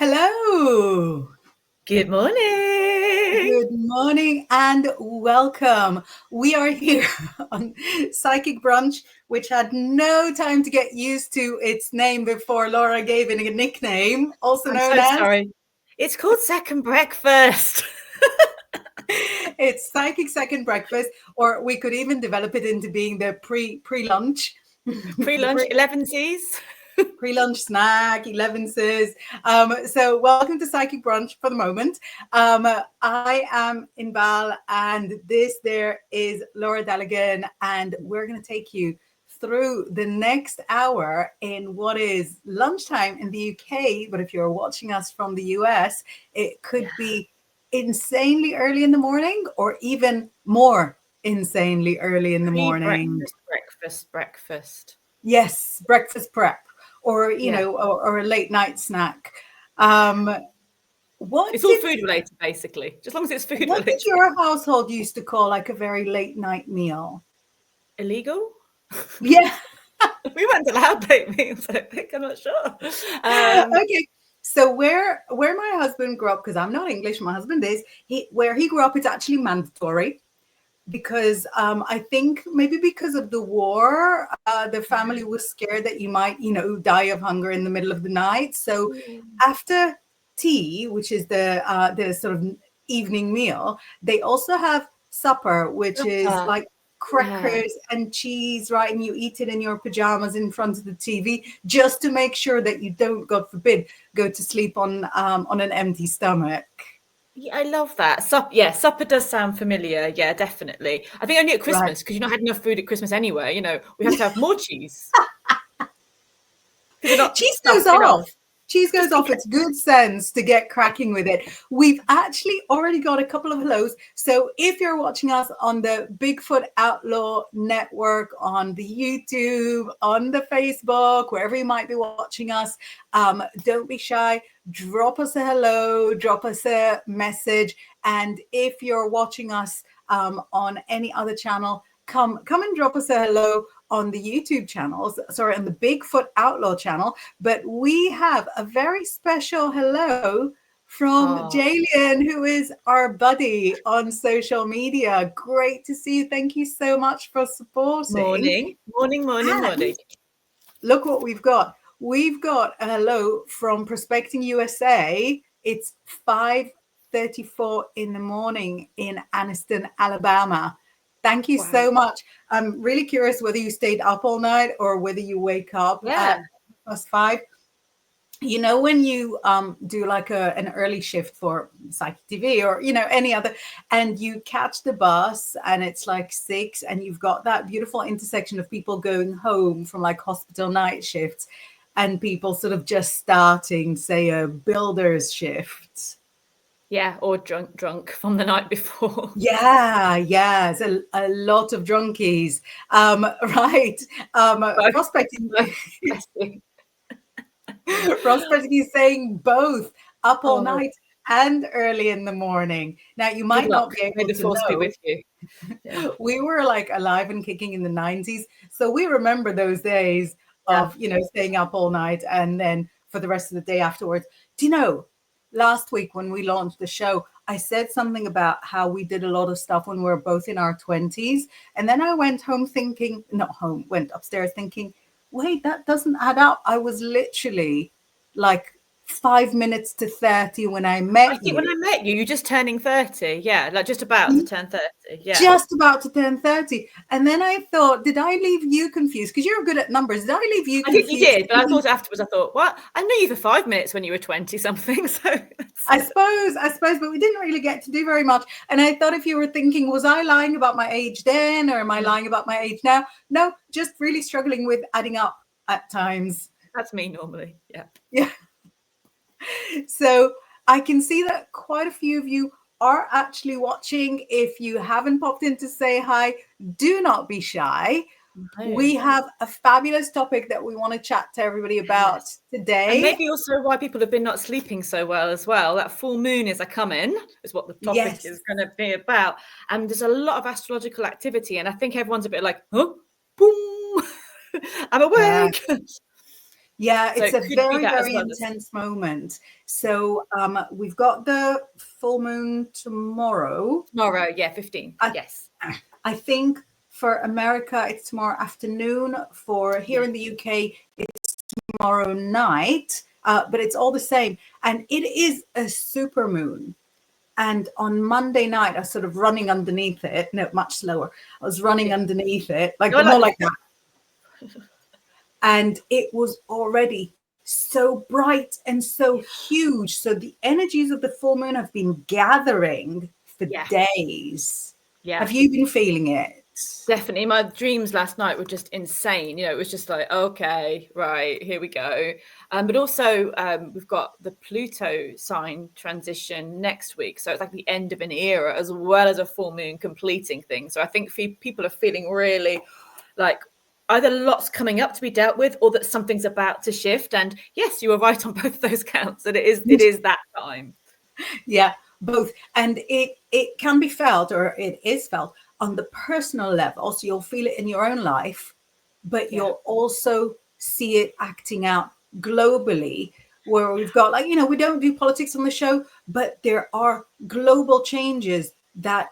Hello. Good morning. Good morning and welcome. We are here on Psychic Brunch, which had no time to get used to its name before Laura gave it a nickname, also I'm known so as sorry. It's called Second Breakfast. it's Psychic Second Breakfast, or we could even develop it into being the pre-lunch. Pre-lunch, 11s. Pre-lunch snack, 11s. So welcome to Psychic Brunch for the moment. I am Inbaal, and there is Laura Daligan, and we're going to take you through the next hour in what is lunchtime in the UK. But if you're watching us from the US, it could be insanely early in the morning, or even more insanely early in the morning. Breakfast. Yes, breakfast prep, or Yeah. or a late night snack. What It's all food related, basically. Just as long as it's food what did related. your household used to call like a very late night meal? Illegal? Yeah. We weren't allowed late meals, I think. I'm not sure. Okay. So where my husband grew up, because I'm not English, my husband is, where he grew up, it's actually mandatory. Because I think maybe because of the war, the family was scared that you might, die of hunger in the middle of the night. So after tea, which is the sort of evening meal, they also have supper, which is like crackers and cheese, right? And you eat it in your pajamas in front of the TV, just to make sure that you don't, God forbid, go to sleep on an empty stomach. Yeah, I love that. Supper does sound familiar. Yeah, definitely. I think only at Right. Christmas, because you've not had enough food at Christmas anyway. We have to have more cheese. Because they're not Cheese goes stuffed enough. off. Cheese goes Just in off. case. It's good sense to get cracking with it. We've actually already got a couple of hellos. So if you're watching us on the Bigfoot Outlaw network, on the YouTube, on the Facebook, wherever you might be watching us, don't be shy. Drop us a hello, drop us a message. And if you're watching us on any other channel, come and drop us a hello on the YouTube channels, sorry, on the Bigfoot Outlaw channel. But we have a very special hello from Jalian, who is our buddy on social media. Great to see you. Thank you so much for supporting. Morning. Look what we've got. We've got a hello from Prospecting USA. It's 5:34 in the morning in Anniston, Alabama. Thank you so much. I'm really curious whether you stayed up all night or whether you wake up at +5. When you do like an early shift for Psychic TV or, any other, and you catch the bus and it's like 6 and you've got that beautiful intersection of people going home from like hospital night shifts and people sort of just starting, say, a builder's shift. Yeah, or drunk from the night before. Yeah, it's a lot of drunkies. Right. Prospecting. Prospecting is saying both up all night and early in the morning. Now, you might not be able to know. Be with you. Yeah. We were like alive and kicking in the 90s. So we remember those days of, staying up all night and then for the rest of the day afterwards. Do you know, last week when we launched the show, I said something about how we did a lot of stuff when we were both in our 20s. And then I went went upstairs thinking, wait, that doesn't add up. I was literally like 5 minutes to 30 when I met you. When I met you, you're just turning 30. Yeah, like just about to turn 30. Yeah. Just about to turn 30. And then I thought, did I leave you confused? Because you're good at numbers. Did I leave you confused? I think you did, but I thought afterwards, what? I knew you for 5 minutes when you were 20 something. So I suppose, but we didn't really get to do very much. And I thought if you were thinking, was I lying about my age then or am I lying about my age now? No, just really struggling with adding up at times. That's me normally. Yeah. Yeah. So I can see that quite a few of you are actually watching. If you haven't popped in to say hi, do not be shy. No. We have a fabulous topic that we want to chat to everybody about today. And maybe also why people have been not sleeping so well as well. That full moon is a coming, is what the topic is going to be about. And there's a lot of astrological activity. And I think everyone's a bit like, huh? Boom, I'm awake. Yeah, So it's it a could be very, that as very well as, intense moment. So we've got the full moon tomorrow. tomorrow. Yeah, 15. Yes. I think for America, it's tomorrow afternoon. For here in the UK, it's tomorrow night. But it's all the same. And it is a super moon. And on Monday night, I was sort of running underneath it. No, much slower. I was running underneath it, like No, I more like like that. And it was already so bright and so huge. So the energies of the full moon have been gathering for days. Yeah. Have you been feeling it? Definitely. My dreams last night were just insane. You know, it was just like, okay, right, here we go. But also we've got the Pluto sign transition next week. So it's like the end of an era as well as a full moon completing things. So I think people are feeling really like either lots coming up to be dealt with or that something's about to shift. And yes, you were right on both those counts, that it is that time. Yeah, both. And it can be felt, or it is felt on the personal level. So you'll feel it in your own life, but you'll also see it acting out globally, where we've got, like, we don't do politics on the show, but there are global changes that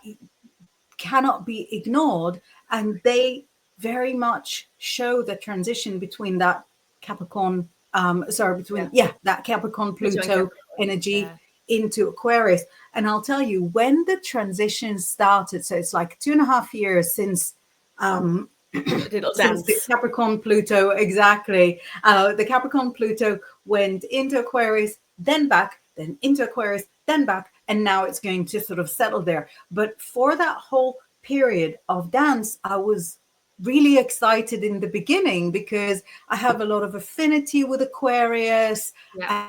cannot be ignored. And they very much show the transition between that Capricorn, that Capricorn Pluto energy into Aquarius. And I'll tell you, when the transition started, so it's like 2.5 years since since the Capricorn Pluto, exactly. The Capricorn Pluto went into Aquarius, then back, then into Aquarius, then back, and now it's going to sort of settle there. But for that whole period of dance, I was really excited in the beginning because I have a lot of affinity with Aquarius.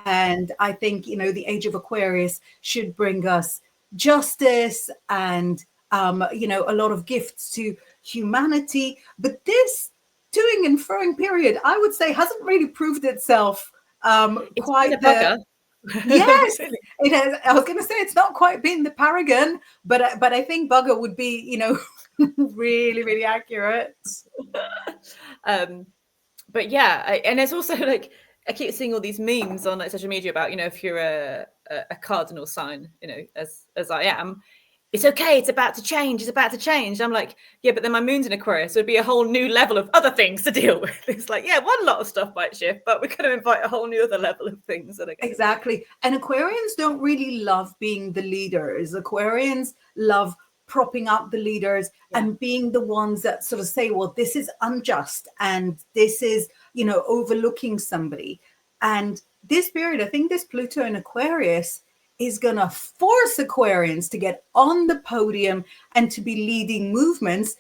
And I think, the age of Aquarius should bring us justice and, a lot of gifts to humanity. But this toing and froing period, I would say, hasn't really proved itself quite the... Yes, it has. I was going to say it's not quite been the paragon, but I think bugger would be, really, really accurate. But yeah, and it's also like I keep seeing all these memes on like social media about, if you're a cardinal sign, as I am, it's okay, it's about to change, it's about to change. I'm like, yeah, but then my moon's in Aquarius, so it'd be a whole new level of other things to deal with. It's like, yeah, one lot of stuff might shift, but we're going to invite a whole new other level of things that are going exactly. And Aquarians don't really love being the leaders. Aquarians love propping up the leaders and being the ones that sort of say, well, this is unjust and this is, overlooking somebody. And this period, I think this Pluto in Aquarius is going to force Aquarians to get on the podium and to be leading movements.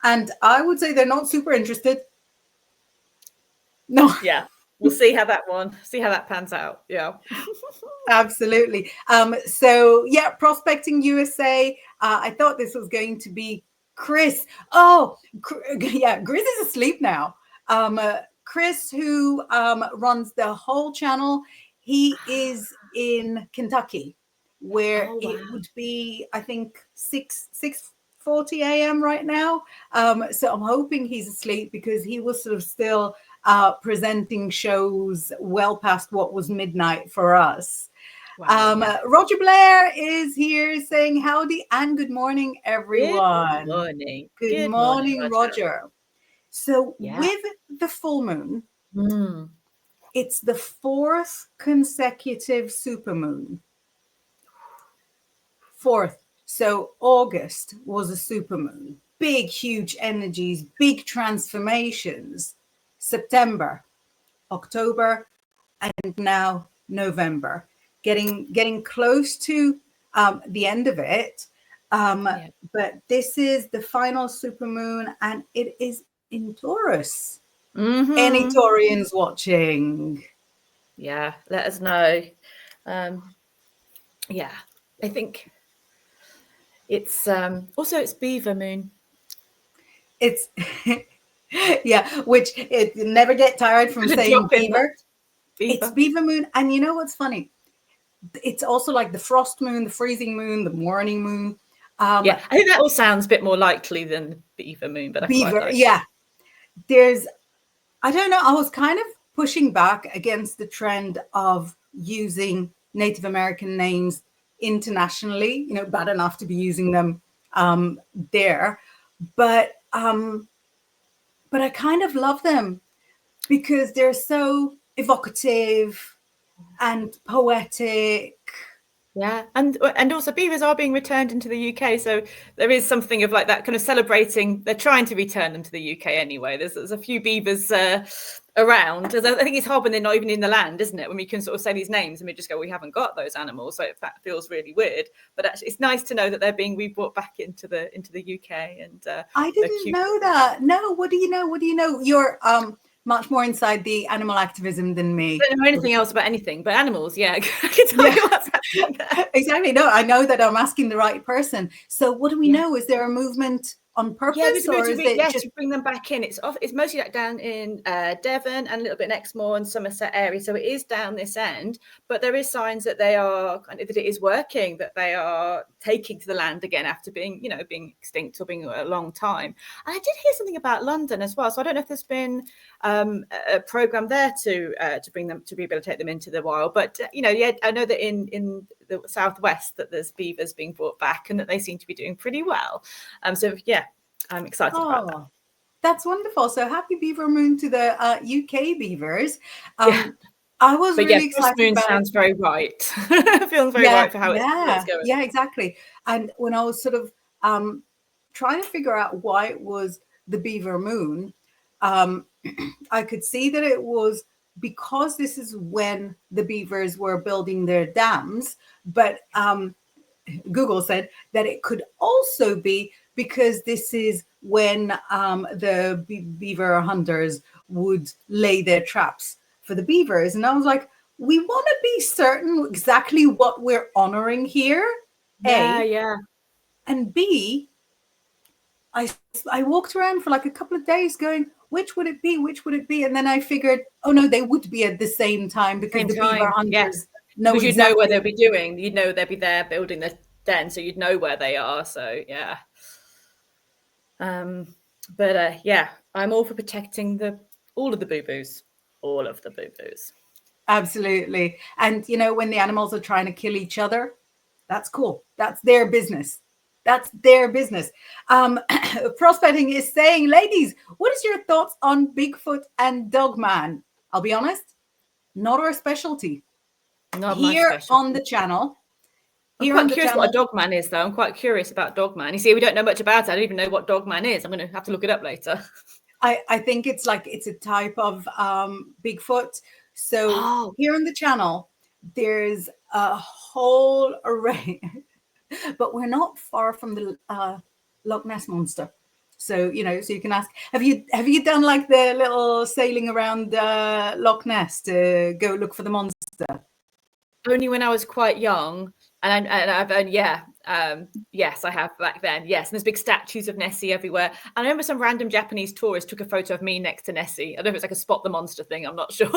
And I would say they're not super interested. No. Yeah. We'll see how that pans out. Yeah. Absolutely. So yeah, Prospecting USA. I thought this was going to be Chris. Oh, yeah, Chris is asleep now. Chris, who runs the whole channel, he is in Kentucky, where it would be, I think, 6:40 a.m. right now. So I'm hoping he's asleep because he was sort of still presenting shows well past what was midnight for us. Roger Blair is here saying howdy and good morning, everyone. Good morning, Roger. So with the full moon, it's the 4th consecutive supermoon. 4th. So August was a supermoon. Big, huge energies, big transformations. September, October, and now November. Getting close to the end of it. But this is the final supermoon, and it is in Taurus. Any Taurians watching? Yeah, let us know. Yeah, I think it's also it's Beaver moon. It's yeah, which it never get tired from saying beaver. It's Beaver moon, and you know what's funny? It's also like the frost moon, the freezing moon, the morning moon. Yeah, I think that all sounds a bit more likely than Beaver moon, but Beaver, I quite like yeah. There's, I don't know, I was kind of pushing back against the trend of using Native American names internationally. You know, bad enough to be using them there, but I kind of love them because they're so evocative and poetic. Yeah, and also beavers are being returned into the UK, so there is something of like that kind of celebrating. They're trying to return them to the UK anyway. There's a few beavers around. I think it's hard when they're not even in the land, isn't it? When we can sort of say these names and we just go, we haven't got those animals, so that feels really weird. But actually, it's nice to know that they're being brought back into the UK. And I didn't know that. No, what do you know? What do you know? You're much more inside the animal activism than me. I don't know anything else about anything, but animals, yeah. I can tell you what's happening there. Exactly. No, I know that I'm asking the right person. So what do we know? Is there a movement on purpose, or is it just to bring them back in? It's mostly like down in Devon and a little bit in Exmoor and Somerset area, so it is down this end. But there is signs that they are that it is working, that they are taking to the land again after being extinct or being a long time. And I did hear something about London as well, so I don't know if there's been a program there to bring them, to rehabilitate them into the wild. But I know that in the southwest that there's beavers being brought back and that they seem to be doing pretty well. So yeah, I'm excited about that. That's wonderful. So happy Beaver Moon to the UK beavers. I was really excited. Moon sounds very right. Feels very right for how it's going. Yeah, exactly. And when I was sort of trying to figure out why it was the Beaver Moon, I could see that it was because this is when the beavers were building their dams. But Google said that it could also be because this is when the beaver hunters would lay their traps for the beavers. And I was like, we want to be certain exactly what we're honoring here. Yeah. And B, I walked around for like a couple of days going, which would it be? Which would it be? And then I figured, oh no, they would be at the same time because the beaver hunters know because you'd know where they'll be doing. You'd know they'd be there building the den, so you'd know where they are. So yeah. But I'm all for protecting all of the boo-boos. All of the boo-boos. Absolutely. And when the animals are trying to kill each other, that's cool. That's their business. That's their business. Prospecting is saying, ladies, what is your thoughts on Bigfoot and Dogman? I'll be honest, not our specialty. Not here my specialty. On the channel. I'm quite curious what a Dogman is, though. I'm quite curious about Dogman. You see, we don't know much about it. I don't even know what Dogman is. I'm going to have to look it up later. I think it's a type of Bigfoot. So here on the channel, there's a whole array, but we're not far from the Loch Ness monster. So so you can ask, have you done like the little sailing around Loch Ness to go look for the monster? Only when I was quite young, and yes, I have back then. Yes, and there's big statues of Nessie everywhere. And I remember some random Japanese tourist took a photo of me next to Nessie. I don't know if it's like a spot the monster thing. I'm not sure.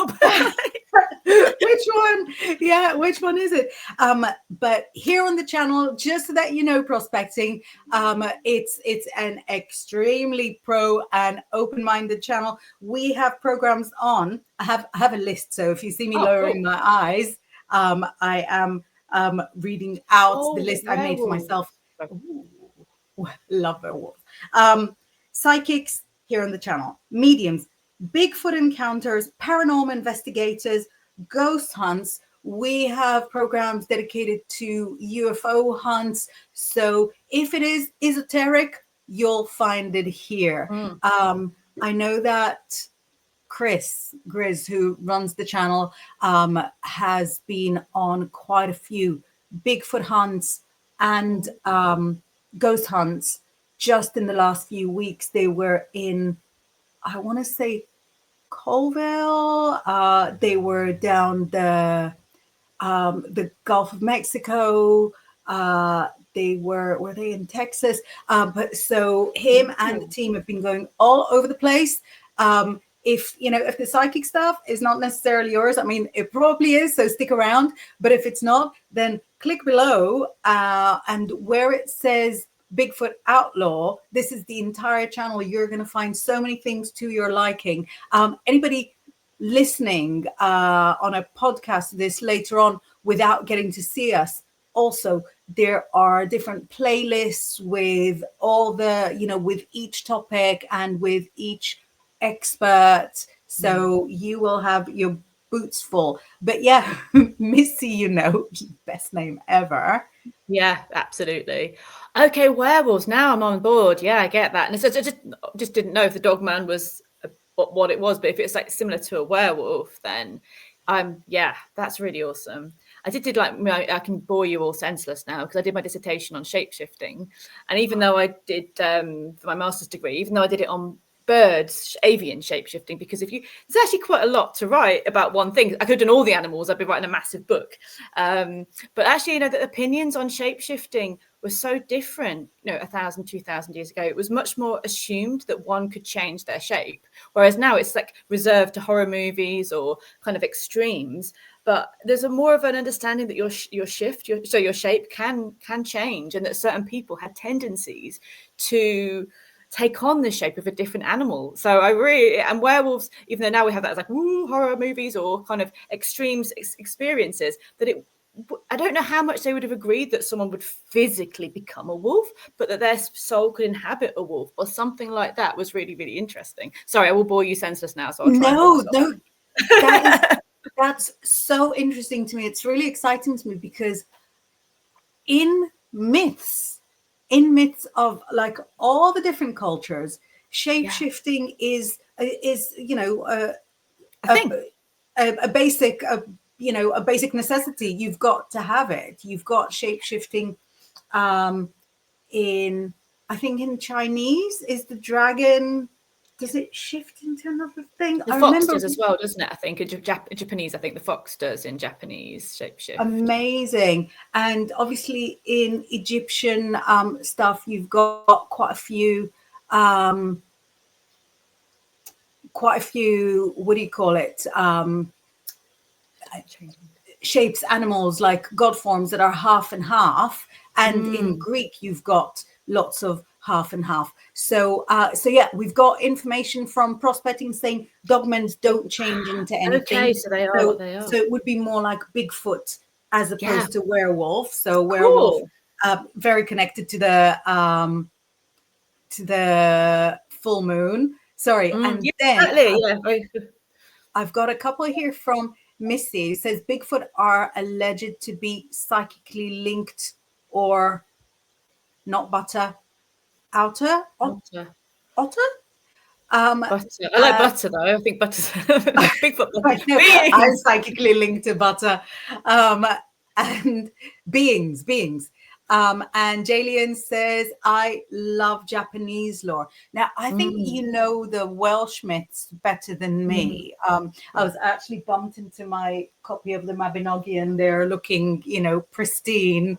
Which one? Yeah, which one is it? But here on the channel, just so that you know, prospecting, it's an extremely pro and open-minded channel. We have programs on. I have a list, so if you see me lowering my eyes, I am reading out the list I made for myself. Ooh, love werewolves. Psychics here on the channel, mediums, Bigfoot encounters, paranormal investigators, ghost hunts. We have programs dedicated to UFO hunts. So if it is esoteric, you'll find it here. I know that Grizz, who runs the channel, has been on quite a few Bigfoot hunts and ghost hunts. Just in the last few weeks, they were in, I want to say, Colville. They were down the Gulf of Mexico. Were they in Texas? But so him and the team have been going all over the place. If the psychic stuff is not necessarily yours, I mean, it probably is, so stick around. But if it's not, then click below and where it says Bigfoot Outlaw, this is the entire channel. You're going to find so many things to your liking. Anybody listening on a podcast this later on without getting to see us, also there are different playlists with all the, with each topic and with each expert. So you will have your boots full. But yeah, Missy, best name ever. Yeah, absolutely. Okay, werewolves. Now I'm on board. Yeah, I get that. And so I just didn't know if the Dogman was what it was, but if it's like similar to a werewolf, then yeah, that's really awesome. I I can bore you all senseless now because I did my dissertation on shapeshifting, and even though I did for my master's degree, even though I did it on birds, avian shapeshifting, because there's actually quite a lot to write about one thing. I could have done all the animals, I'd be writing a massive book. But actually, the opinions on shapeshifting were so different, 1,000, 2,000 years ago. It was much more assumed that one could change their shape. Whereas now it's like reserved to horror movies or kind of extremes. But there's more of an understanding that your shape can change, and that certain people had tendencies to take on the shape of a different animal. So and werewolves, even though now we have that as like horror movies or kind of extremes experiences, that I don't know how much they would have agreed that someone would physically become a wolf, but that their soul could inhabit a wolf or something like that was really, really interesting. Sorry, I will bore you senseless now. So I'll try no, that's so interesting to me. It's really exciting to me because in myths of like all the different cultures, shape-shifting is a basic a basic necessity. You've got to have it. You've got shape-shifting in, I think in Chinese is the dragon, does it shift into another thing? The fox does as well, doesn't it? I think in Japanese, I think the fox does in Japanese shapeshift. Amazing. And obviously in Egyptian stuff, you've got quite a few, what do you call it? Shapes, animals, like god forms that are half and half. And in Greek, you've got lots of half and half. So yeah, we've got information from prospecting saying dogmens don't change into anything. Okay, so they are what they are. So it would be more like Bigfoot as opposed to werewolf. So werewolf, very connected to the full moon. Sorry, and then I've got a couple here from Missy. It says Bigfoot are alleged to be psychically linked or not butter. Otter? Butter. I like butter though. I think butter's Bigfoot. I'm psychically linked to butter. And beings. And Jalian says, I love Japanese lore. Now, I think you know the Welsh myths better than me. I was actually bumped into my copy of the Mabinogi and they're looking, pristine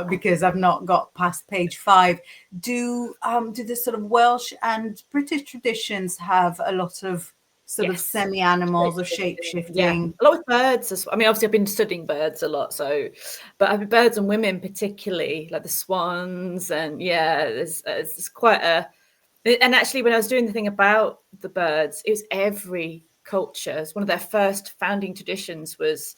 because I've not got past page 5. Do the sort of Welsh and British traditions have a lot of sort of semi-animals or shape-shifting? Yeah, a lot with birds as well. I mean, obviously I've been studying birds a lot, but I've birds and women particularly, like the swans, and it's quite and actually when I was doing the thing about the birds, it was every culture. It's one of their first founding traditions was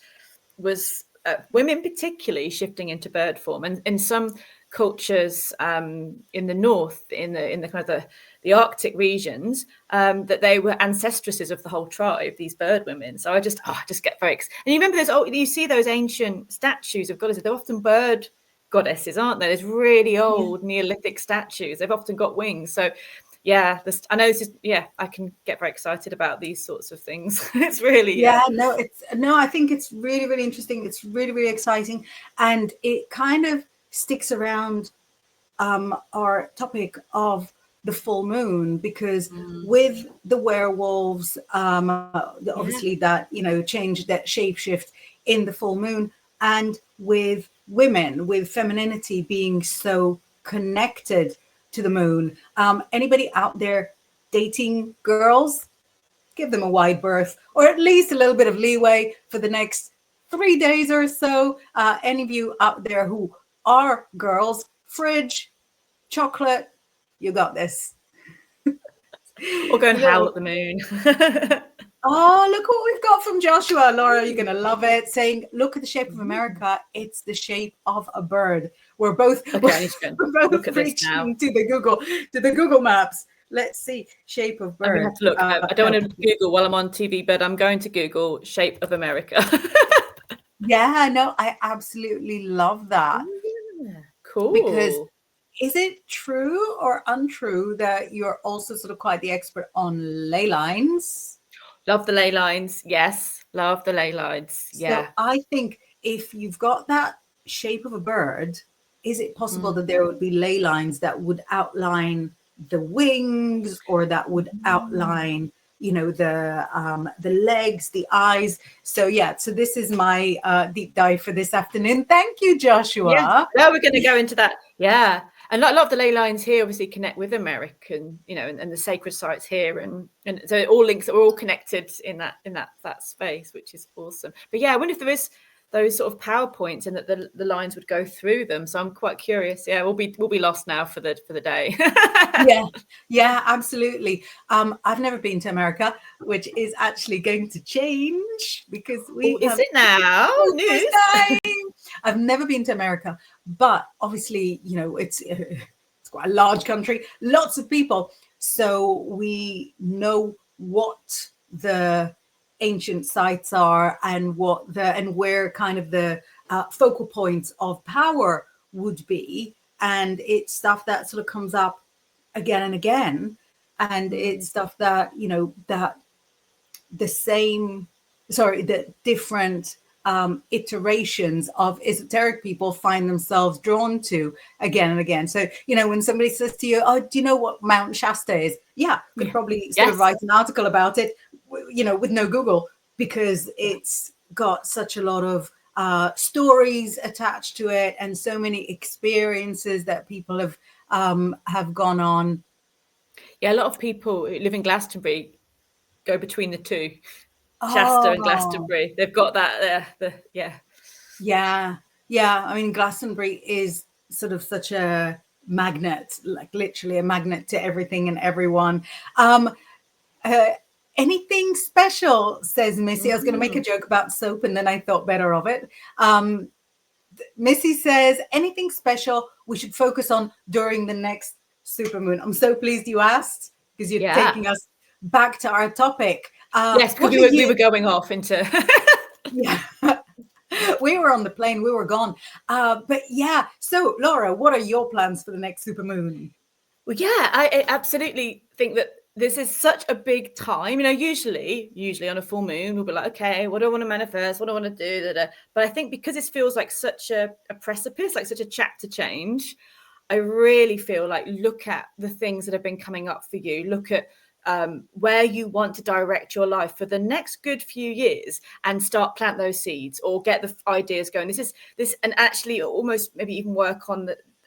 women particularly shifting into bird form, and in some cultures in the north, in the kind of the Arctic regions, that they were ancestresses of the whole tribe, these bird women. So I just get very excited. And you remember you see those ancient statues of goddesses, they're often bird goddesses, aren't they? There's really old Neolithic statues. They've often got wings. So I know this is, I can get very excited about these sorts of things. It's really, I think it's really, really interesting. It's really, really exciting. And it kind of sticks around our topic of the full moon, because with the werewolves, obviously that, change, that shapeshift in the full moon, and with women, with femininity being so connected to the moon. Anybody out there dating girls, give them a wide berth, or at least a little bit of leeway for the next 3 days or so. Any of you out there who are girls, fridge, chocolate, you got this. Or go and howl at the moon. Oh, look what we've got from Joshua. Laura, you're going to love it. Saying, look at the shape of America. It's the shape of a bird. We're both, Okay, I need to we're look both at this now. reaching to the Google Maps. Let's see. Shape of I'm bird. going to have to look. I don't want to Google while I'm on TV, but I'm going to Google shape of America. Yeah, no, I absolutely love that. Yeah, cool. Because is it true or untrue that you're also sort of quite the expert on ley lines? Love the ley lines. Yes. Love the ley lines. Yeah. So I think if you've got that shape of a bird, is it possible that there would be ley lines that would outline the wings, or that would outline, you know, the legs, the eyes? So yeah, so this is my deep dive for this afternoon. Thank you, Joshua. Yeah, now we're going to go into that. Yeah, and a lot of the ley lines here obviously connect with American, you know, and the sacred sites here, and so it all links. We're all connected in that space, which is awesome. But yeah, I wonder if there is those sort of PowerPoints and that the lines would go through them. So I'm quite curious. Yeah, we'll be lost now for the day. Yeah, absolutely. I've never been to America, which is actually going to change because is it now? News. I've never been to America, but obviously, you know, it's quite a large country, lots of people, so we know what the ancient sites are and where kind of the focal points of power would be, and it's stuff that sort of comes up again and again, and it's stuff that, you know, that the different iterations of esoteric people find themselves drawn to again and again. So, you know, when somebody says to you, oh, do you know what Mount Shasta is? Yeah, could probably sort of write an article about it, you know, with no Google, because it's got such a lot of stories attached to it, and so many experiences that people have gone on. Yeah, a lot of people who live in Glastonbury go between the two. Shasta and Glastonbury, they've got that there. Yeah. I mean, Glastonbury is sort of such a magnet, like literally a magnet to everything and everyone. Anything special, says Missy. I was going to make a joke about soap, and then I thought better of it. Missy says, anything special we should focus on during the next supermoon? I'm so pleased you asked, because you're taking us back to our topic. Yes, because we were going off into yeah. We were on the plane, we were gone. But yeah, so Laura, what are your plans for the next supermoon? Well, yeah, I absolutely think that this is such a big time. You know, usually on a full moon, we'll be like, okay, what do I want to manifest? What do I want to do? But I think because this feels like such a precipice, like such a chapter change, I really feel like look at the things that have been coming up for you. Look at where you want to direct your life for the next good few years, and start plant those seeds or get the ideas going. And actually almost maybe even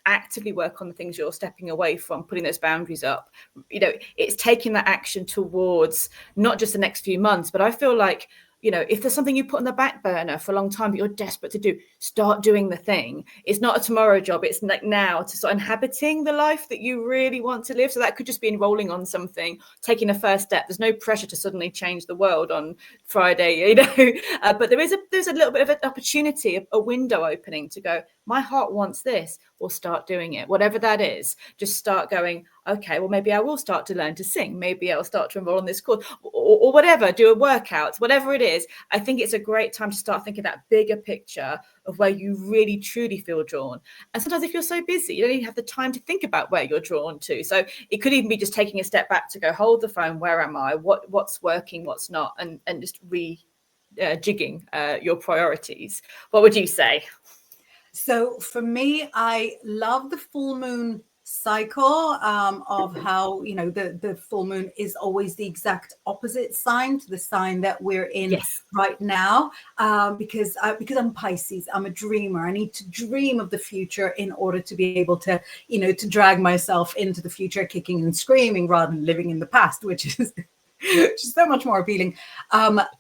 actively work on the things you're stepping away from, putting those boundaries up. You know, it's taking that action towards not just the next few months, but I feel like, you know, if there's something you put on the back burner for a long time, but you're desperate to do, start doing the thing. It's not a tomorrow job. It's like now to start inhabiting the life that you really want to live. So that could just be enrolling on something, taking a first step. There's no pressure to suddenly change the world on Friday, you know, but there's a little bit of an opportunity, a window opening to go, my heart wants this, or start doing it. Whatever that is, just start going, okay, well, maybe I will start to learn to sing. Maybe I'll start to enroll on this course, or whatever, do a workout, whatever it is. I think it's a great time to start thinking that bigger picture of where you really, truly feel drawn. And sometimes if you're so busy, you don't even have the time to think about where you're drawn to. So it could even be just taking a step back to go, hold the phone, where am I? What's working, what's not? And just jigging your priorities. What would you say? So for me, I love the full moon cycle of how, you know, the full moon is always the exact opposite sign to the sign that we're in right now, because I'm Pisces. I'm a dreamer. I need to dream of the future in order to be able to, you know, to drag myself into the future kicking and screaming rather than living in the past, which is so much more appealing.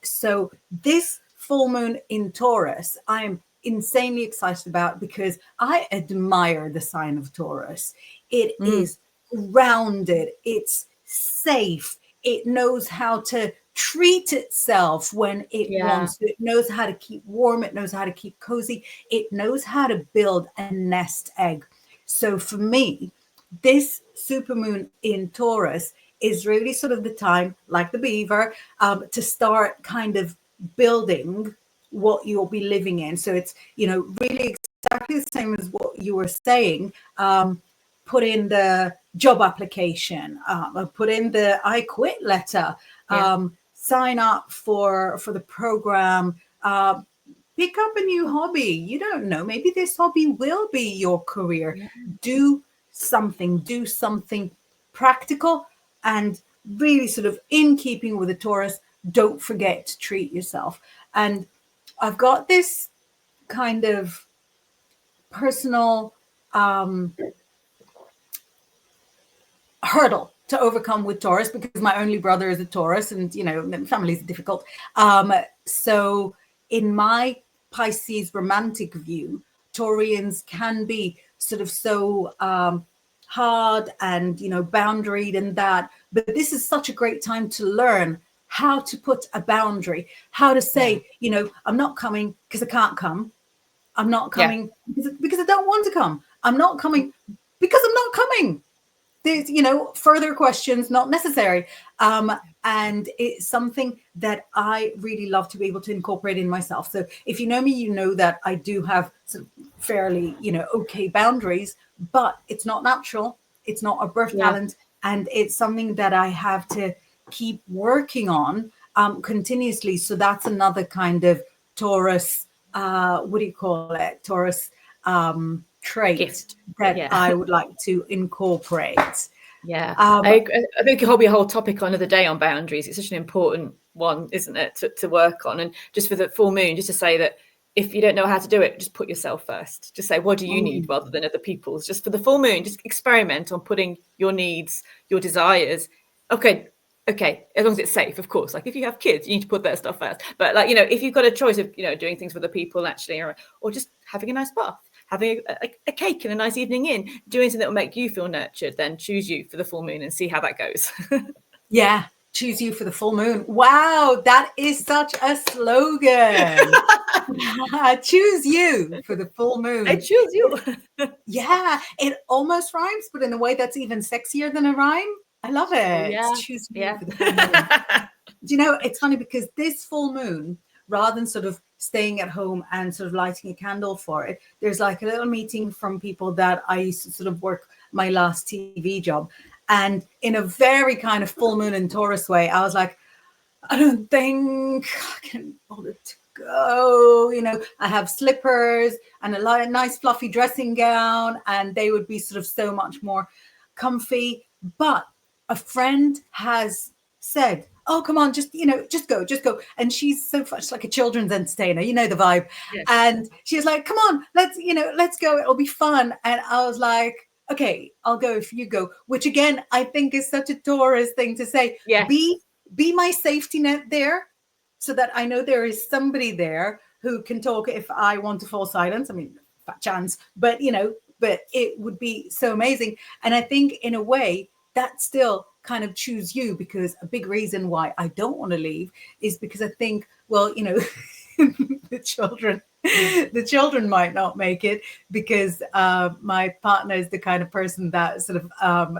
So this full moon in Taurus, I'm insanely excited about, because I admire the sign of Taurus. It is grounded, it's safe, it knows how to treat itself when it Yeah. wants to. It knows how to keep warm. It knows how to keep cozy. It knows how to build a nest egg. So for me, this supermoon in Taurus is really sort of the time, like the beaver, to start kind of building what you'll be living in. So it's, really exactly the same as what you were saying. Put in the job application, put in the I quit letter, sign up for the program, pick up a new hobby. You don't know, maybe this hobby will be your career. Do something practical and really sort of in keeping with the Taurus. Don't forget to treat yourself. And I've got this kind of personal hurdle to overcome with Taurus, because my only brother is a Taurus, and families are difficult. So in my Pisces romantic view, Taurians can be sort of so hard and boundaried and that, but this is such a great time to learn how to put a boundary, how to say, I'm not coming because I can't come. I'm not coming because I don't want to come. I'm not coming because I'm not coming. There's, further questions not necessary. And it's something that I really love to be able to incorporate in myself. So if you know me, you know that I do have sort of fairly, okay boundaries, but it's not natural. It's not a birth talent. And it's something that I have to keep working on continuously. So that's another kind of Taurus, what do you call it? Taurus trait Gift. that I would like to incorporate. I think it'll be a whole topic on another day on boundaries. It's such an important one, isn't it, to work on? And just for the full moon, just to say that if you don't know how to do it, just put yourself first. Just say, what do you need, rather than other people's. Just for the full moon, just experiment on putting your needs, your desires. Okay, as long as it's safe, of course. Like if you have kids, you need to put their stuff first. But if you've got a choice of doing things for the people actually, or just having a nice bath, having a cake and a nice evening in, doing something that will make you feel nurtured, then choose you for the full moon and see how that goes. Choose you for the full moon. Wow, that is such a slogan. Choose you for the full moon. I choose you. It almost rhymes, but in a way that's even sexier than a rhyme. I love it. Choose you for the full moon. It's funny because this full moon, rather than sort of staying at home and sort of lighting a candle for it, there's like a little meeting from people that I used to sort of work my last TV job. And in a very kind of full moon and Taurus way, I was like, I don't think I can bother to go. I have slippers and a nice fluffy dressing gown, and they would be sort of so much more comfy. But a friend has said, oh, come on, just go. And she's so much like a children's entertainer, the vibe. Yes. And she was like, come on, let's go. It'll be fun. And I was like, okay, I'll go if you go, which again, I think is such a Taurus thing to say. Yeah. Be my safety net there, so that I know there is somebody there who can talk if I want to fall silent. I mean, fat chance, but it would be so amazing. And I think in a way that still kind of choose you, because a big reason why I don't want to leave is because I think, well, the children might not make it, because my partner is the kind of person that sort of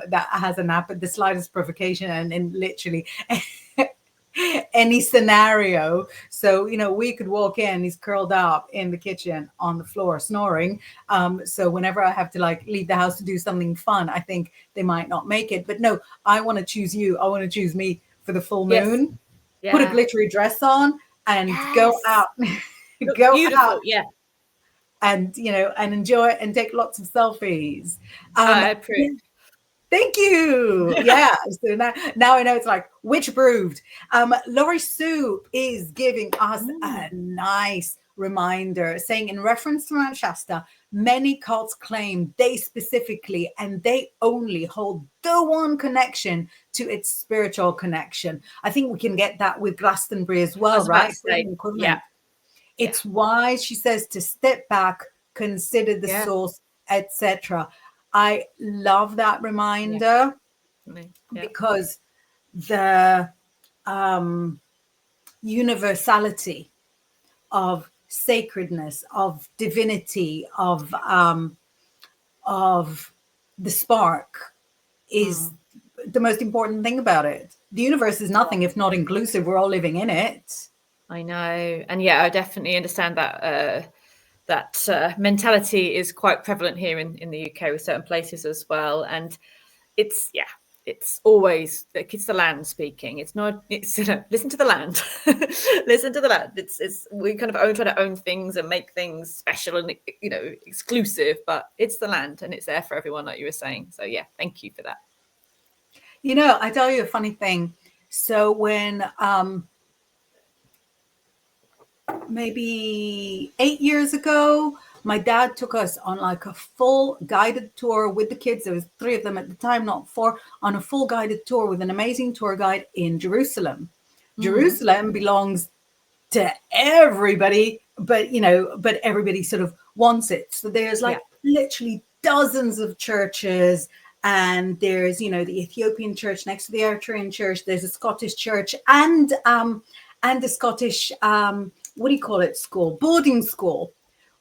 that has a nap at the slightest provocation, and in literally any scenario. So we could walk in, he's curled up in the kitchen on the floor snoring. So whenever I have to leave the house to do something fun, I think they might not make it. But no, I want to choose you. I want to choose me for the full moon. Put a glittery dress on and go out. Go beautiful out, and and enjoy it and take lots of selfies. I approve. Thank you. So now I know it's like witch approved. Laurie Sue is giving us a nice reminder, saying, in reference to Mount Shasta, many cults claim they specifically and they only hold the one connection to its spiritual connection. I think we can get that with Glastonbury as well, right? It's wise, she says, to step back, consider the source, etc. I love that reminder because the universality, of sacredness, of divinity, of the spark is the most important thing about it. The universe is nothing if not inclusive. We're all living in it. I know. And yeah, I definitely understand that that mentality is quite prevalent here in the UK with certain places as well. And it's always like it's the land speaking. It's not. It's listen to the land, listen to the land. It's we kind of try to own things and make things special and exclusive, but it's the land and it's there for everyone, like you were saying. So yeah, thank you for that. I tell you a funny thing. So when maybe 8 years ago, my dad took us on like a full guided tour with the kids. There was 3 of them at the time, not 4, on a full guided tour with an amazing tour guide in Jerusalem. Jerusalem belongs to everybody, but everybody sort of wants it. So there's like literally dozens of churches, and there's the Ethiopian church next to the Eritrean church. There's a Scottish church and a Scottish what do you call it, boarding school,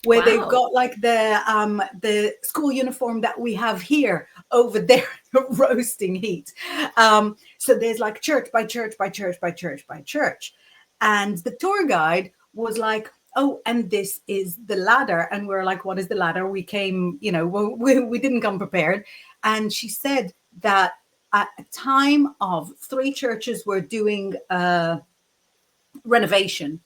where they've got like the school uniform that we have here over there, roasting heat. So there's like church by church by church by church by church. And the tour guide was like, oh, and this is the ladder. And we're like, what is the ladder? We came, we didn't come prepared. And she said that at a time of 3 churches were doing renovation.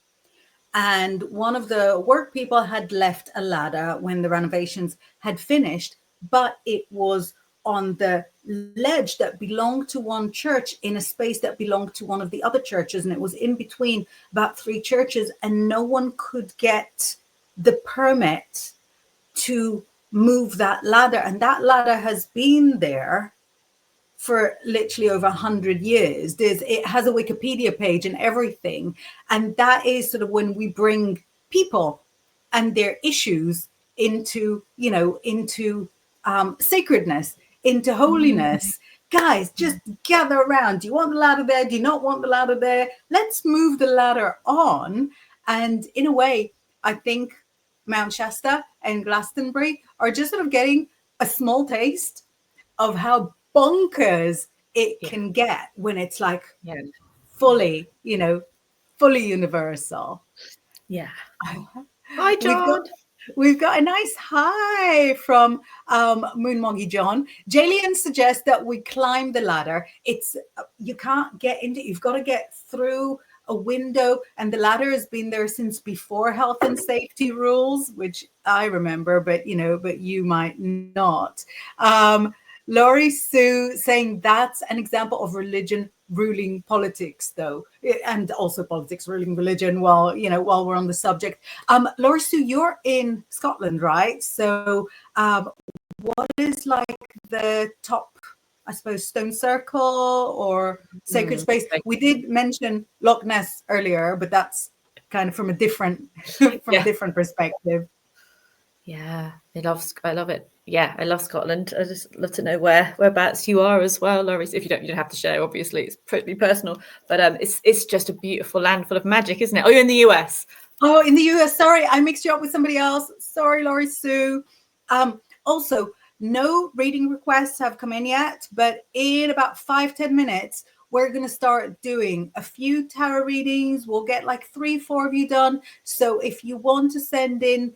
And one of the work people had left a ladder when the renovations had finished, but it was on the ledge that belonged to one church in a space that belonged to one of the other churches. And it was in between about 3 churches, and no one could get the permit to move that ladder. And that ladder has been there for literally over 100 years. It has a Wikipedia page and everything. And that is sort of when we bring people and their issues into sacredness, into holiness. Guys, just gather around. Do you want the ladder there? Do you not want the ladder there? Let's move the ladder on. And in a way, I think Mount Shasta and Glastonbury are just sort of getting a small taste of how bonkers it can get when it's like fully universal. Yeah. Hi, John. We've got a nice hi from Moon Moggy John. Jillian suggests that we climb the ladder. You can't get into it. You've got to get through a window, and the ladder has been there since before health and safety rules, which I remember, but you might not. Laurie Sue saying that's an example of religion ruling politics, though, and also politics ruling religion. While we're on the subject, Laurie Sue, you're in Scotland, right? So, what is like the top, I suppose, stone circle or sacred space? We did mention Loch Ness earlier, but that's kind of from a different a different perspective. Yeah, I love it. Yeah, I love Scotland. I just love to know whereabouts you are as well, Laurie. If you don't have to share, obviously, it's pretty personal. But it's just a beautiful land full of magic, isn't it? Oh, you're in the US. Oh, in the US. Sorry, I mixed you up with somebody else. Sorry, Laurie Sue. Also, no reading requests have come in yet, but in about 5-10 minutes, we're going to start doing a few tarot readings. We'll get like 3-4 of you done. So if you want to send in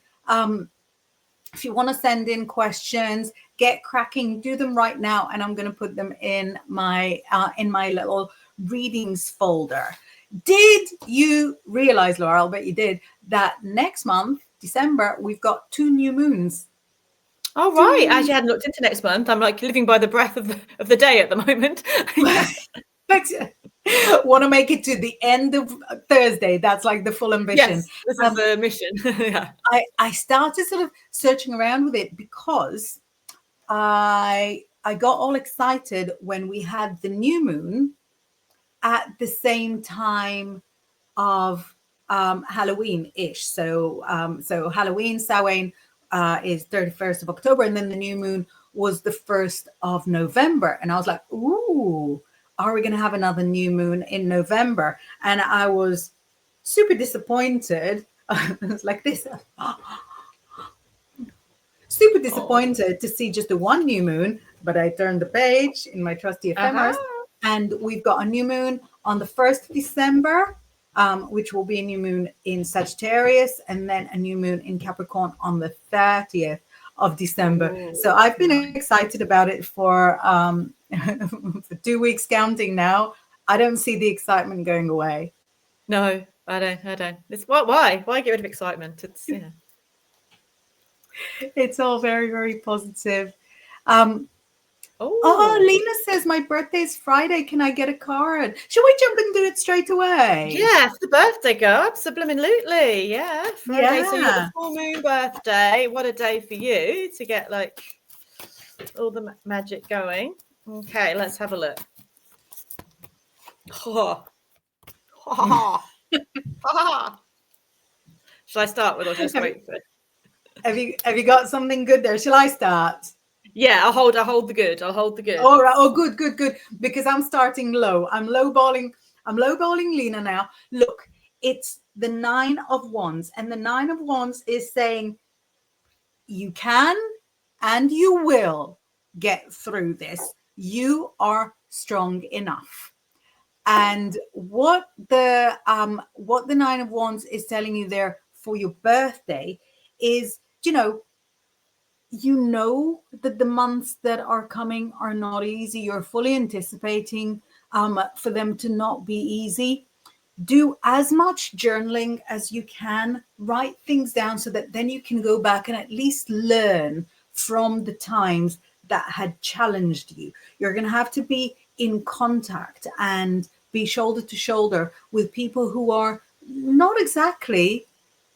questions, get cracking, do them right now. And I'm going to put them in my little readings folder. Did you realize, Laura, I'll bet you did, that next month, December, we've got 2 new moons? Oh, right. I actually hadn't looked into next month. I'm like living by the breath of the day at the moment. Want to make it to the end of Thursday. That's like the full ambition. Yes, this is the mission. Yeah. I started sort of searching around with it because I got all excited when we had the new moon at the same time of Halloween-ish. So Halloween, Samhain, is 31st of October, and then the new moon was the 1st of November. And I was like, ooh, are we going to have another new moon in November? And I was super disappointed. It's like this. Super disappointed to see just the one new moon, but I turned the page in my trusty ephemeris, and we've got a new moon on the 1st of December, which will be a new moon in Sagittarius, and then a new moon in Capricorn on the 30th of December. So I've been excited about it for 2 weeks counting now. I don't see the excitement going away. No, I don't. It's why get rid of excitement? It's It's all very, very positive. Oh, Lena says my birthday is Friday. Can I get a card? Should we jump and do it straight away? Yeah, it's the birthday girl. Subliminally. Yeah, Friday. So you got the full moon birthday. What a day for you to get like all the magic going. Okay, let's have a look. Oh. Shall I start with or just wait for it? Have you got something good there? Shall I start? Yeah, I'll hold the good. All right. Oh, good. Because I'm starting low. I'm lowballing Lena now. Look, it's the 9 of Wands, and the 9 of Wands is saying you can and you will get through this. You are strong enough. And what the 9 of Wands is telling you there for your birthday is, you know that the months that are coming are not easy. You're fully anticipating for them to not be easy. Do as much journaling as you can. Write things down so that then you can go back and at least learn from the times that had challenged you. You're going to have to be in contact and be shoulder to shoulder with people who are not exactly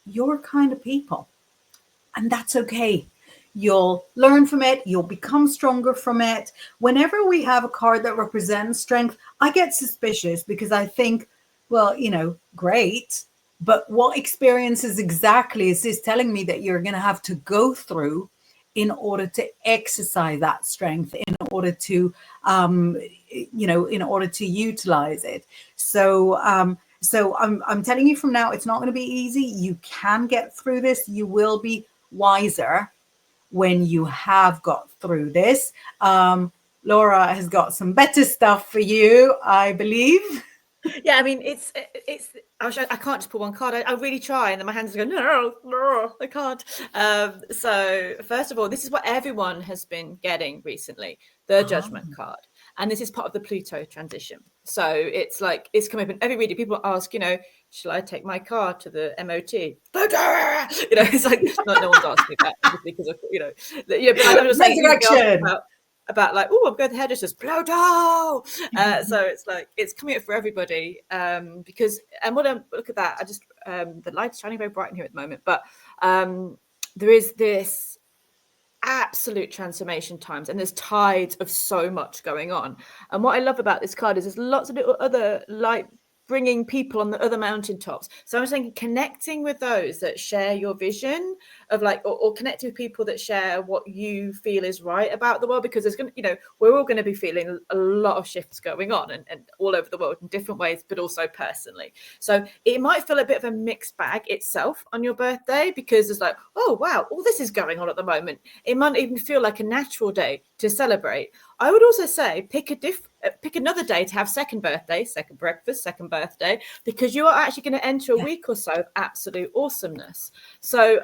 your kind of people. And that's okay. You'll learn from it. You'll become stronger from it. Whenever we have a card that represents strength, I get suspicious because I think, well, great. But what experiences exactly is this telling me that you're going to have to go through in order to exercise that strength, in order to, in order to utilize it. So I'm telling you from now, it's not going to be easy. You can get through this. You will be wiser when you have got through this. Laura has got some better stuff for you, I believe. Yeah, I mean, it's. I can't just pull one card. I really try, and then my hands go, no, I can't. So first of all, this is what everyone has been getting recently: the Judgment card, and this is part of the Pluto transition. So it's like it's coming up in every reading. People ask, shall I take my car to the MOT? Pluto, it's like no one's asking that because of But I'm just saying about like, oh, I'm going to the hairdresser's, Pluto. So it's like it's coming up for everybody because look at that. I just the light's shining very bright in here at the moment, but there is this absolute transformation times, and there's tides of so much going on. And what I love about this card is there's lots of little other light bringing people on the other mountaintops. So I'm saying connecting with those that share your vision of like, or connecting with people that share what you feel is right about the world, because there's going to, we're all going to be feeling a lot of shifts going on and all over the world in different ways, but also personally. So it might feel a bit of a mixed bag itself on your birthday, because it's like, oh, wow, all this is going on at the moment. It might even feel like a natural day to celebrate. I would also say pick another day to have second birthday, second breakfast, second birthday, because you are actually going to enter a week or so of absolute awesomeness. So,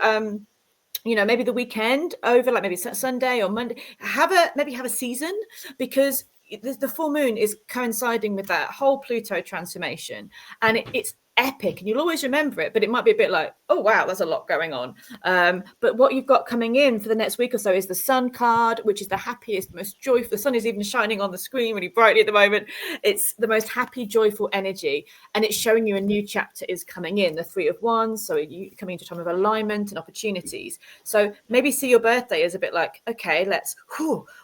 maybe the weekend over, like maybe Sunday or Monday, have a season, because the full moon is coinciding with that whole Pluto transformation, and it's epic, and you'll always remember it, but it might be a bit like, oh wow, there's a lot going on. But what you've got coming in for the next week or so is the Sun card, which is the happiest, most joyful. The sun is even shining on the screen really brightly at the moment. It's the most happy, joyful energy, and it's showing you a new chapter is coming in, the Three of Wands. So you coming into a time of alignment and opportunities. So maybe see your birthday as a bit like, okay,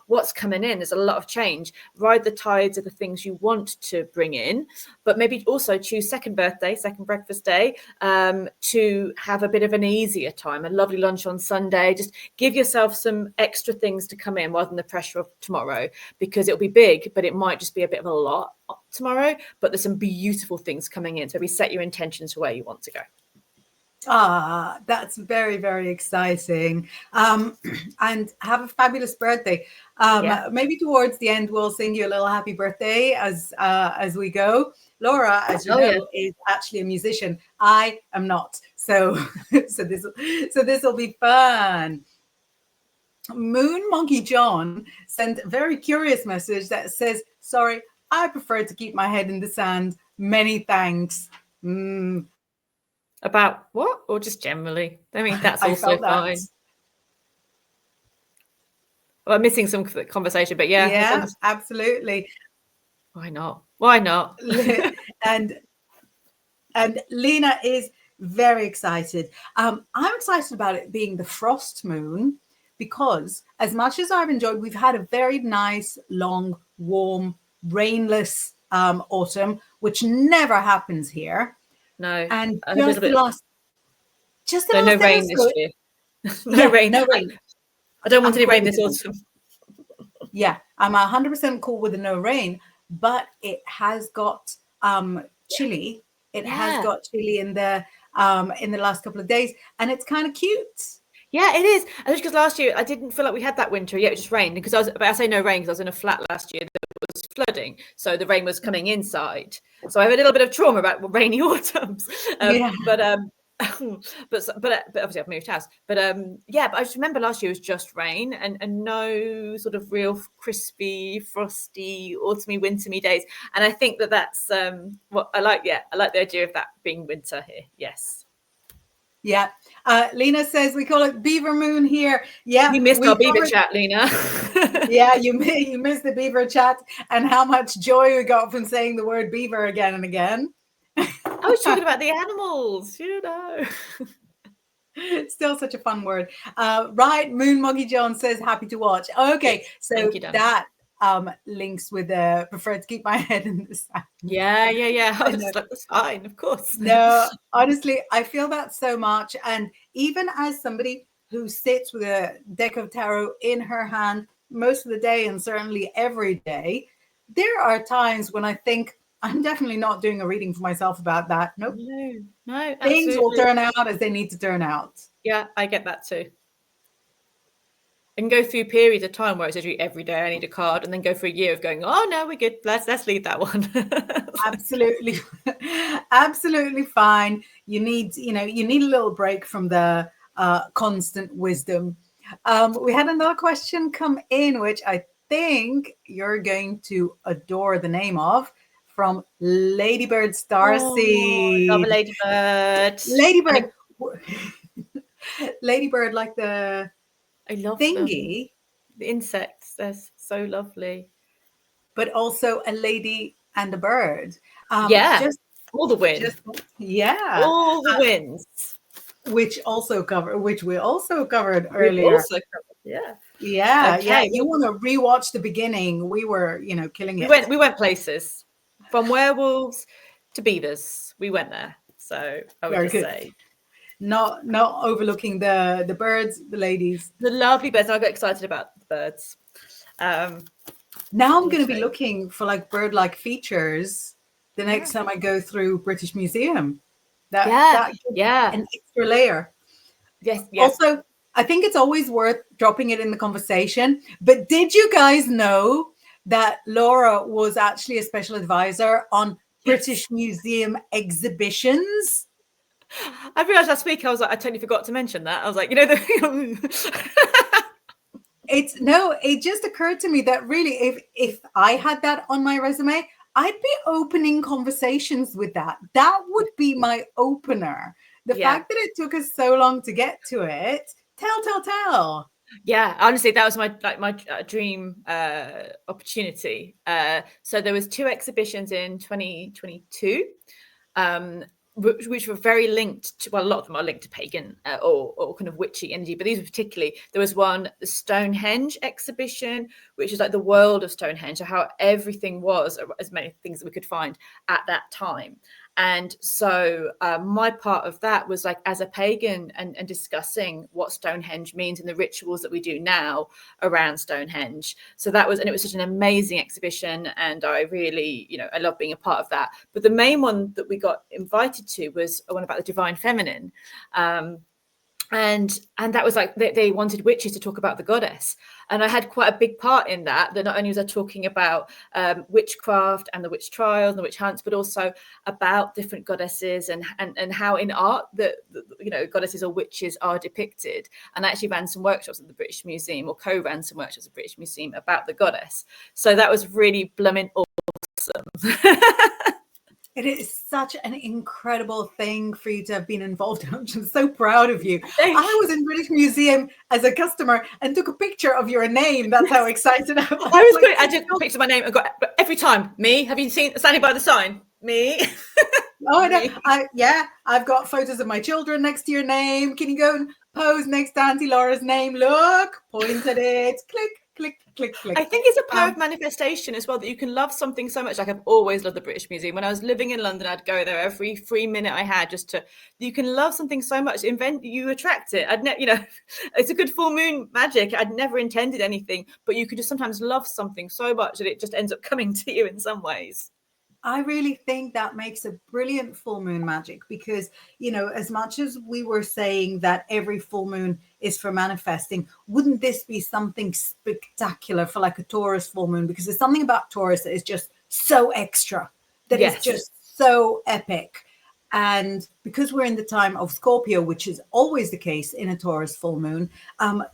what's coming in? There's a lot of change. Ride the tides of the things you want to bring in, but maybe also choose second birthday second breakfast day, to have a bit of an easier time, a lovely lunch on Sunday. Just give yourself some extra things to come in rather than the pressure of tomorrow, because it'll be big, but it might just be a bit of a lot tomorrow. But there's some beautiful things coming in. So we set your intentions for where you want to go. Ah, that's very, very exciting. And have a fabulous birthday. Maybe towards the end, we'll sing you a little happy birthday as we go. Laura, as you know, is actually a musician. I am not. So this will be fun. Moon Monkey John sent a very curious message that says, sorry, I prefer to keep my head in the sand. Many thanks. About what? Or just generally? I mean, that's also fine. Well, I'm missing some conversation, but yeah, absolutely. Why not? Why not? and Lena is very excited. I'm excited about it being the frost moon, because as much as I've enjoyed, we've had a very nice, long, warm, rainless autumn, which never happens here. No, and just the last no rain this year. No rain. I don't want any rain this autumn. Yeah, I'm 100% cool with the no rain, but it has got chilly. It has got chilly in the last couple of days, and it's kind of cute. Yeah, it is. And just because last year I didn't feel like we had that winter yet, it just rained. Because I say no rain because I was in a flat last year that was flooding, so the rain was coming inside. So I have a little bit of trauma about rainy autumns. But obviously I've moved house. But I just remember last year was just rain and no sort of real crispy, frosty, autumny, wintery days. And I think that's what I like. Yeah, I like the idea of that being winter here. Yes. Yeah. Lena says we call it Beaver Moon here. Yeah. You missed our Beaver chat, Lena. Yeah, you missed the Beaver chat and how much joy we got from saying the word beaver again and again. I was talking about the animals, you know. Still such a fun word. Right. Moon Moggy John says happy to watch. Okay. So that links with prefer to keep my head in the sand. Yeah. I was like, that's fine, of course. No, honestly, I feel that so much. And even as somebody who sits with a deck of tarot in her hand most of the day, and certainly every day, there are times when I think I'm definitely not doing a reading for myself about that. Nope. No, things will turn out as they need to turn out. Yeah, I get that too. I can go through periods of time where it's literally every day I need a card, and then go for a year of going, oh no, we're good. Let's leave that one. Absolutely, absolutely fine. You need a little break from the constant wisdom. We had another question come in, which I think you're going to adore the name of, from Ladybird Starseed. Love a ladybird. Ladybird. Ladybird, like the I love thingy. Them. The insects, they're so lovely. But also a lady and a bird. Just all the winds. All the winds. Which we also covered earlier. Yeah. You want to rewatch the beginning? We were, killing it. We went places, from werewolves to beavers. We went there. So I would say, not overlooking the birds, the ladies, the lovely birds. I got excited about the birds. Now I'm going to be looking for like bird-like features the next time I go through British Museum. That an extra layer. Yes. Also, I think it's always worth dropping it in the conversation. But did you guys know that Laura was actually a special advisor on British Museum exhibitions? I realized last week, I was like, I totally forgot to mention that. I was like, it just occurred to me that really, if I had that on my resume, I'd be opening conversations with that. That would be my opener. The fact that it took us so long to get to it, tell. Yeah, honestly, that was my dream opportunity. So there was 2 exhibitions in 2022, which were very linked to, well, a lot of them are linked to pagan or kind of witchy energy, but these were particularly, there was one, the Stonehenge exhibition, which is like the world of Stonehenge, so how everything was, as many things that we could find at that time. And so my part of that was like as a pagan and discussing what Stonehenge means and the rituals that we do now around Stonehenge. So that was, and it was such an amazing exhibition, and I really, I love being a part of that. But the main one that we got invited to was one about the divine feminine. And that was like they wanted witches to talk about the goddess, and I had quite a big part in that not only was I talking about witchcraft and the witch trials and the witch hunts, but also about different goddesses and how in art that goddesses or witches are depicted. And I actually ran some workshops at the British Museum, or co-ran some workshops at the British Museum about the goddess. So that was really blooming awesome. It is such an incredible thing for you to have been involved in. I'm just so proud of you. I was in British Museum as a customer and took a picture of your name. That's how excited I was. I took a picture of my name and got every time, me. Have you seen standing by the sign? Me. Oh, no. I've got photos of my children next to your name. Can you go and pose next to Auntie Laura's name? Look, point at it, click, click, click, click. I think it's a power of manifestation as well, that you can love something so much. Like I've always loved the British Museum. When I was living in London, I'd go there every free minute I had you can love something so much, you attract it. It's a good full moon magic. I'd never intended anything, but you could just sometimes love something so much that it just ends up coming to you in some ways. I really think that makes a brilliant full moon magic, because, as much as we were saying that every full moon is for manifesting, wouldn't this be something spectacular for like a Taurus full moon? Because there's something about Taurus that is just so extra, that is just so epic. And because we're in the time of Scorpio, which is always the case in a Taurus full moon,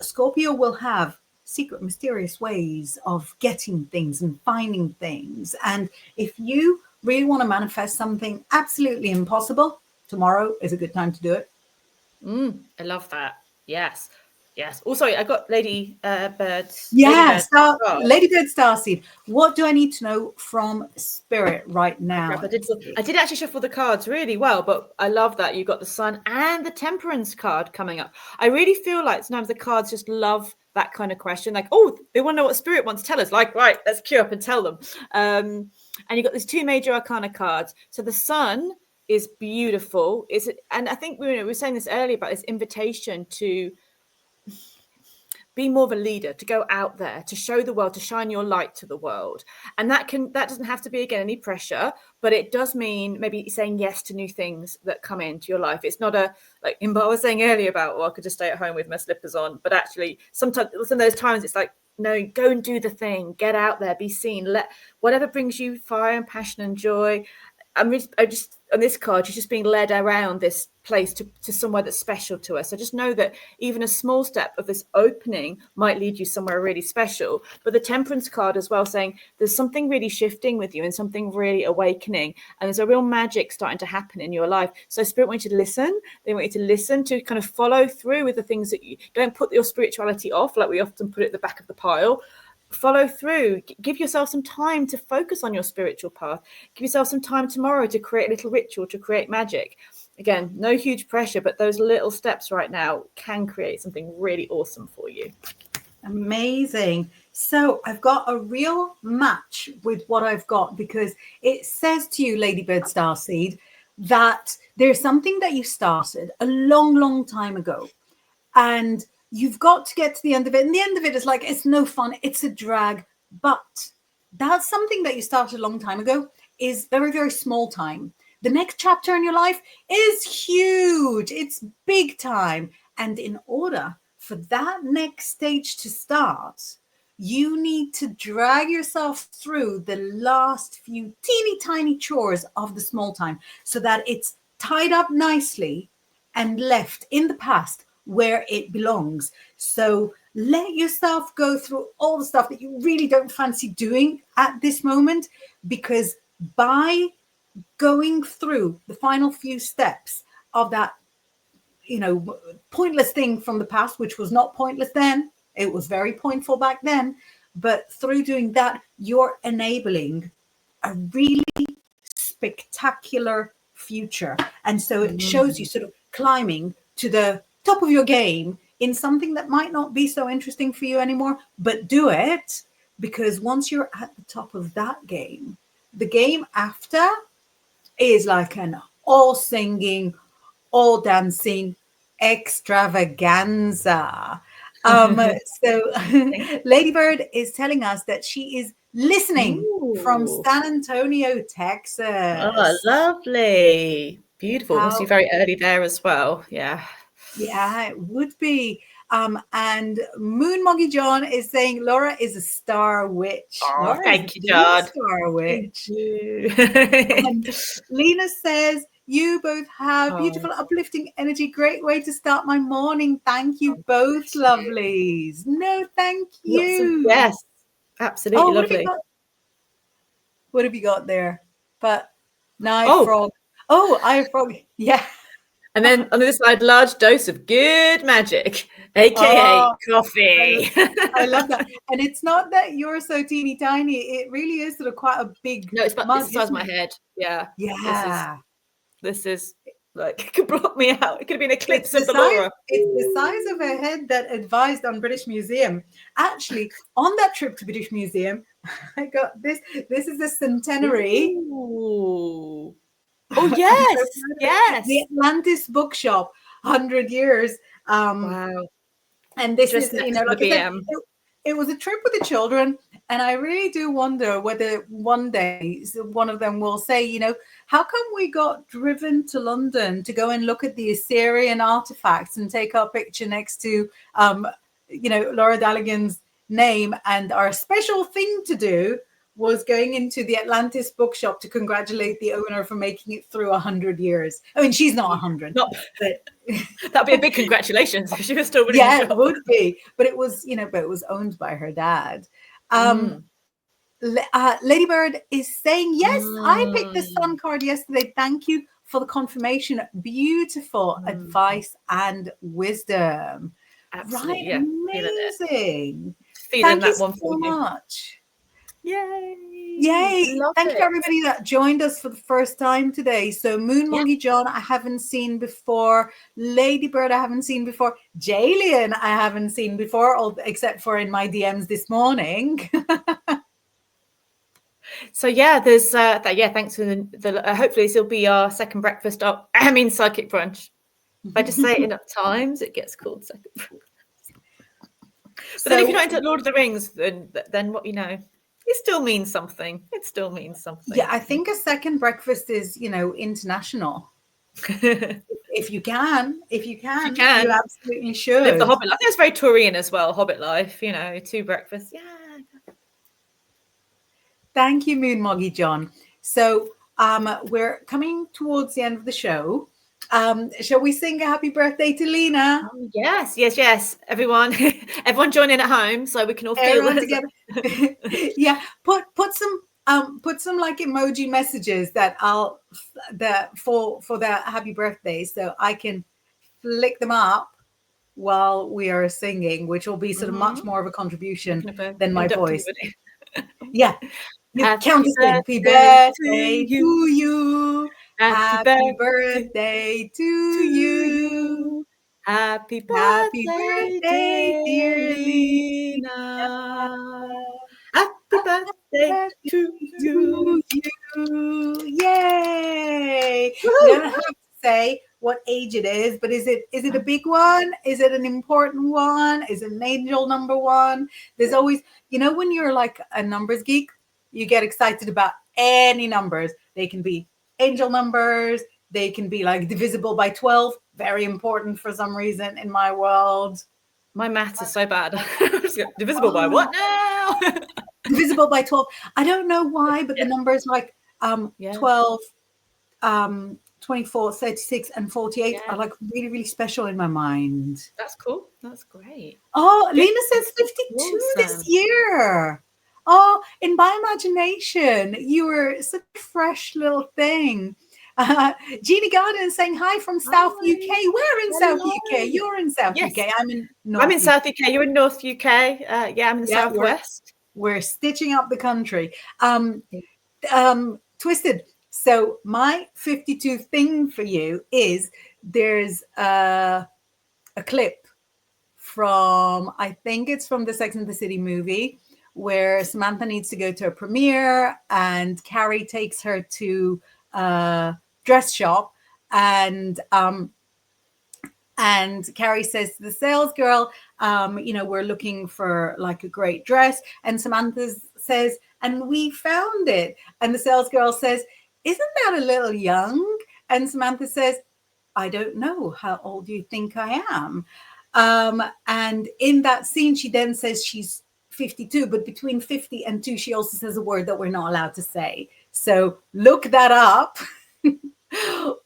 Scorpio will have secret, mysterious ways of getting things and finding things. And if you really want to manifest something absolutely impossible, tomorrow is a good time to do it. I love that. Yes. Oh, sorry, I got Lady Bird's. Yeah, Ladybird Starseed. What do I need to know from Spirit right now? I did actually shuffle the cards really well, but I love that you got the Sun and the Temperance card coming up. I really feel like sometimes the cards just love that kind of question, like, oh, they want to know what Spirit wants to tell us. Like, right, let's queue up and tell them. And you got these two major arcana cards. So the Sun is beautiful. And I think we were saying this earlier about this invitation to be more of a leader, to go out there, to show the world, to shine your light to the world. And that doesn't have to be, again, any pressure, but it does mean maybe saying yes to new things that come into your life. It's not like Inbaal was saying earlier about, I could just stay at home with my slippers on. But actually, sometimes in those times, it's like, no, go and do the thing, get out there, be seen, let whatever brings you fire and passion and joy. I just on this card, you're just being led around this place to somewhere that's special to us. So just know that even a small step of this opening might lead you somewhere really special. But the Temperance card as well, saying there's something really shifting with you and something really awakening, and there's a real magic starting to happen in your life. So Spirit wants you to listen. They want you to listen, to kind of follow through with the things that you don't put your spirituality off, like we often put it at the back of the pile. Follow through, give yourself some time to focus on your spiritual path. Give yourself some time tomorrow to create a little ritual, to create magic. Again, no huge pressure, but those little steps right now can create something really awesome for you. Amazing. So I've got a real match with what I've got, because it says to you, Ladybird Starseed, that there's something that you started a long, long time ago, and you've got to get to the end of it. And the end of it is like, it's no fun. It's a drag. But that's something that you started a long time ago, is very, very small time. The next chapter in your life is huge. It's big time. And in order for that next stage to start, you need to drag yourself through the last few teeny tiny chores of the small time, so that it's tied up nicely and left in the past where it belongs. So let yourself go through all the stuff that you really don't fancy doing at this moment, because by going through the final few steps of that, pointless thing from the past, which was not pointless then, it was very pointful back then, but through doing that, you're enabling a really spectacular future. And so it shows you sort of climbing to the top of your game in something that might not be so interesting for you anymore, but do it, because once you're at the top of that game, the game after, is like an all singing, all dancing extravaganza. So Ladybird is telling us that she is listening from Ooh. San Antonio, Texas. Oh, lovely. Beautiful. Must be How very early there as well. Yeah. Yeah, it would be. And Moon Moggy John is saying Laura is a star witch. Oh, Laura is thank you, the John. star Thank witch. you. And Lena says, you both have Oh, beautiful, uplifting energy. Great way to start my morning. Thank you both, bless you. lovelies. No, thank Lots of you. yes, absolutely Oh, what have you lovely. got? What have you got there? But now Oh. frog. Oh, I frog. Yeah. And then on the other side, large dose of good magic, aka coffee. I love that. And it's not that you're so teeny tiny. It really is sort of quite a big No, it's about mug, this size of isn't my it? head. Yeah. Yeah. This is like it could block me out. It could have been an eclipse It's of the Laura. the size of a head that advised on British Museum. Actually, on that trip to British Museum, I got this. This is a centenary. Ooh. Oh yes, yes. The Atlantis Bookshop, 100 years. Wow. And this Just is, next to like the I said, BM. it was a trip with the children. And I really do wonder whether one day one of them will say, how come we got driven to London to go and look at the Assyrian artifacts and take our picture next to, Laura Daligan's name, and our special thing to do was going into the Atlantis bookshop to congratulate the owner for making it through 100 years. I mean, she's not 100, but that'd be a big congratulations if she was still running the shop. it would be. But it was, but it was owned by her dad. Ladybird is saying, yes, I picked the sun card yesterday. Thank you for the confirmation. Beautiful advice and wisdom. Absolutely, Right, yeah. amazing. Feeling Thank you that one so much. Yay! Thank you to everybody that joined us for the first time today. So Moon Moggy John, I haven't seen before. Ladybird, I haven't seen before. Jalian, I haven't seen before, except for in my DMs this morning. So there's thanks for the hopefully this will be our second breakfast psychic brunch. If I just say it enough times, it gets called second breakfast. But then if you're not into Lord of the Rings, then what it still means something. It still means something. Yeah, I think a second breakfast is, international. If you can, you absolutely should. Live the Hobbit life. It's very Taurian as well, Hobbit life, 2 breakfasts. Yeah. Thank you, Moon Moggy John. So we're coming towards the end of the show. Shall we sing a happy birthday to Lena? Oh, yes. Everyone join in at home so we can all feel it together. Yeah, put some like emoji messages for that happy birthday, so I can flick them up while we are singing, which will be sort of much more of a contribution than my voice. Yeah. Happy birthday to you. Happy birthday to you. Happy birthday, dear Lena. Happy birthday to you. Yay! You don't have to say what age it is, but is it a big one? Is it an important one? Is it an angel number one? There's always, when you're like a numbers geek, you get excited about any numbers. They can be angel numbers. They can be like divisible by 12. Very important for some reason in my world. My maths is so bad. Divisible by what now? Divisible by 12. I don't know why, but the numbers like 12, 24, 36, and 48 are like really, really special in my mind. That's cool. That's great. Oh, Lena says 52 this year. Oh, in my imagination, you were such a fresh little thing. Jeannie Garden saying hi from South UK. Where in South UK? You're in South UK. I'm in North South UK. You're in North UK. I'm in the Southwest. We're stitching up the country. Twisted. So my 52 thing for you is there's a clip from, I think it's from the Sex and the City movie, where Samantha needs to go to a premiere and Carrie takes her to dress shop, and Carrie says to the sales girl, we're looking for like a great dress. And Samantha says, and we found it. And the sales girl says, isn't that a little young? And Samantha says, I don't know. How old do you think I am? And in that scene, she then says she's 52, but between 50 and 2, she also says a word that we're not allowed to say. So look that up.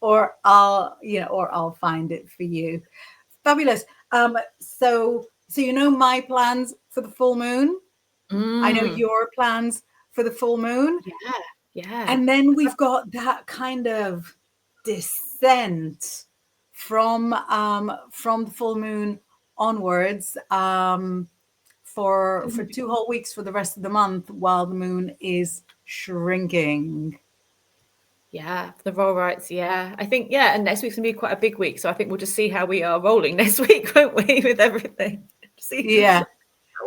or I'll find it for you. Fabulous. So my plans for the full moon. I know your plans for the full moon. Yeah. And then we've got that kind of descent from the full moon onwards, for 2 whole weeks for the rest of the month while the moon is shrinking. Yeah, the roll rights. Yeah, I think, and next week's gonna be quite a big week. So I think we'll just see how we are rolling next week, won't we, with everything? See how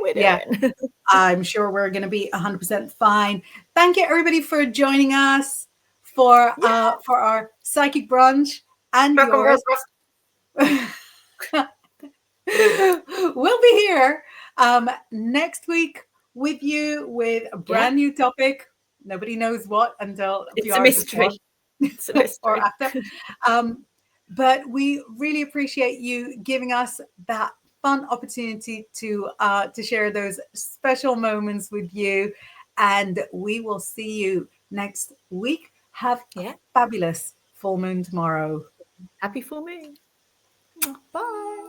we're doing. I'm sure we're going to be 100% fine. Thank you, everybody, for joining us for our psychic brunch and yours. We'll be here next week with you with a brand new topic. Nobody knows what until it's a mystery. It's a mystery. or after. But we really appreciate you giving us that fun opportunity to share those special moments with you, and we will see you next week. Have a fabulous full moon tomorrow. Happy full moon. Bye.